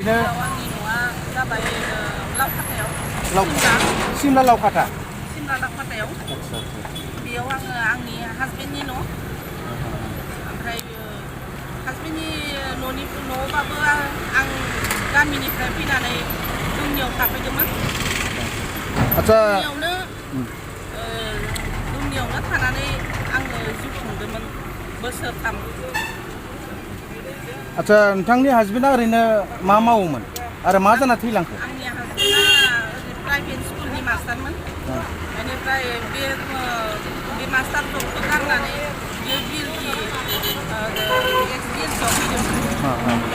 ओरैनो आंनि न'आ जाबाय सिमला लावखाथा सिमला लावखाथायाव बेयाव आङो आंनि हासबेन्डनि न' ओमफ्राय हासबेन्डनि न'बाबो आं गामिनिफ्राय फैनानै दुमनियाव थाफैदोंमोन। आदसा दुमनियावनो थानानै आङो जिउ खुंदोंमोन बोसोरथाम। आदसा नोंथांनि हासबेन्डआ ओरैनो मा मावोमोन आरो मा जाना थैलांखो? आंनि हासबेन्डआ प्राइभेट स्कुलनि मास्टारमोन। बेनिफ्राय बे मास्टार जबखौ गारनानै बियो एक्सपिरियेन्सआव फैदोंमोन।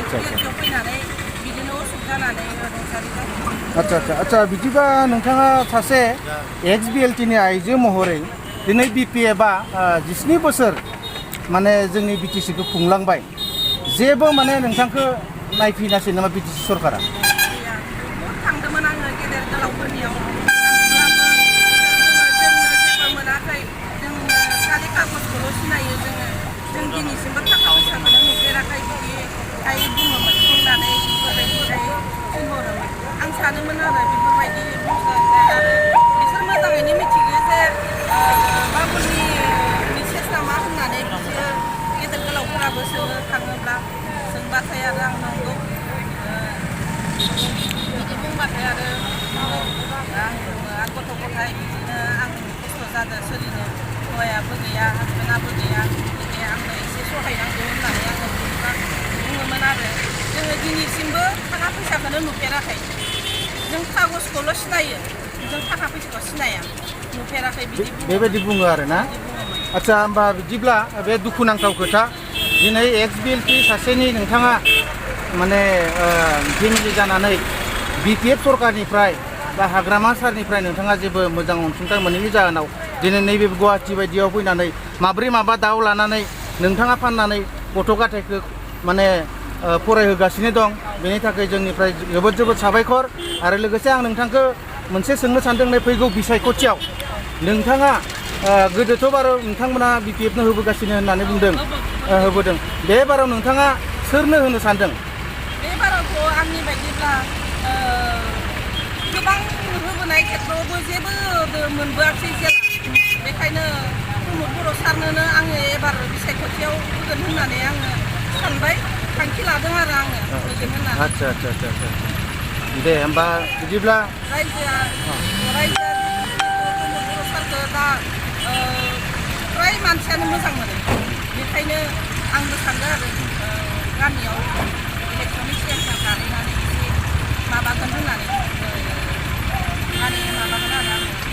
एक्सपिरियेन्सआव फैनानै बिदिनो असुख जानानै रुंसारि जादों। आदसा बिदिबा नोंथाङा सासे एक्स बिएलटिनि आइजो महरै दिनै बिपिएफआ 19 बोसोर माने जोंनि बिटिसिखौ खुंलांबाय, जेबो माने नोंथांखौ नायफिनासै नामा बिटिसि सरकारा? थांदोंमोन आङो गेदेर गोलावफोरनियाव, जेबो मोनाखै। जों खालि कागजखौल' सिनायो जोङो। जों दिनैसिमबो थाखा फैसाखौनो नुफेराखै बिदिहाय बुङोमोन, बुंनानै बेफोरबायदिहाय थिनहरोमोन। आं सानोमोन आरो बेफोरबायदि आरो बिसोर मोजाङैनो मिथिगौ जे बाबुलनि मिसेस नामा होननानै बिसोर गेदेर गोलावफोराबो सोङो थाङोब्ला सोंबाथाय आरो आं नंगौ बिदि बुंबाथाय आरो आं गथ' गथाय बिदिनो आं खस्थ' जादों सोलिनो, हौवायाबो गैया हासबेन्डआबो गैया, बिदि आंनो एसे सहाय नांगौ होननानै आङो बुङोमोन आरो जोङो दिनैसिमबो थाखा फैसाखौनो नुफेराखै। जों कागजखौल' सिनायो, जों थाखा फैसाखौ सिनाया, नुफेराखै बिदि बेबायदि बुङो आरो ना? आदसा होमबा बिदिब्ला बे दुखुनांथाव खोथा, दिनै एक्स बिएलटि सासेनि नोंथाङा माने फेमिलि जानानै बिपिएफ सरकारनिफ्राय बा हाग्रामा सारनिफ्राय नोंथाङा जेबो मोजां अनसुंथाइ मोनैनि जाहोनाव दिनै नैबे गुवाहाटि बायदियाव फैनानै माबा दाउ लानानै नोंथाङा फाननानै गथ' गथायखौ माने फरायहोगासिनो दं। बेनि थाखाय जोंनिफ्राय जोबोद साबायखर। आरो लोगोसे आं नोंथांखौ मोनसे सोंनो सानदों, नै फैगौ बिसायख'थियाव नोंथाङा गोदोथ' बार' नोंथांमोना बिपिएफनो होबोगासिनो होननानै बुंदों, होबोदों। बे बाराव नोंथाङा सोरनो होनो सानदों? बे बारावथ' आंनि बायदिब्ला गोबां होबोनाय खेत्रआवबो जेबो मोनबोआखै जेला, बेखायनो प्रमद बर' सारनोनो आङो एबार बिसायख'थियाव होगोन होननानै आङो सानबाय, थांखि लादों आरो आङो होगोन होननानै। आदसा दे होमबा बिदिब्ला रायजोआ प्रमद बर' सारखौ दा फ्राय मानसियानो मोजां मोनो, बेखायनो आंबो सानदों आरो गामियाव इलेक्सननि सिगां गाहैनानै एसे माबागोन होननानै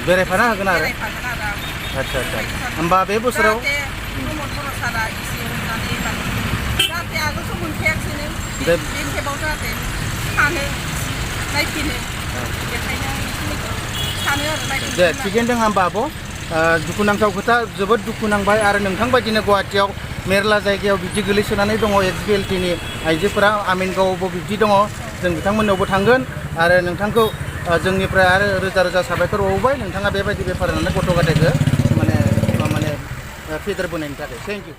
बेरायफाना होगोन आरो। आदसा होमबा बे बोसोराव प्रमद बर' सारा एसे अननानै जाहाथे आगोलथ' मोनखायाखैनो, बे खेबाव जाहाथे सानो नायफिनो, बेखायनो आं बेखिनिखौ सानो आरो नायफिनो। दे थिगैनो दं होमबा आब', दुखुनांथाव खोथा, जोबोद दुखु नांबाय। आरो नोंथां बायदिनो गुवाहाटियाव मेरला जायगायाव बिदि गोलैसोनानै दङ एक्स बिएलटिनि आइजोफोरा, आमिनगावआवबो बिब्दि दङ। जों बिथांमोननावबो थांगोन आरो नोंथांखौ जोंनिफ्राय आरो रोजा साबायखर बावबाय, नोंथाङा बेबायदि बेफार होनानै गथ' गथायखौ माने फेदेरबोनायनि थाखाय। Thank you.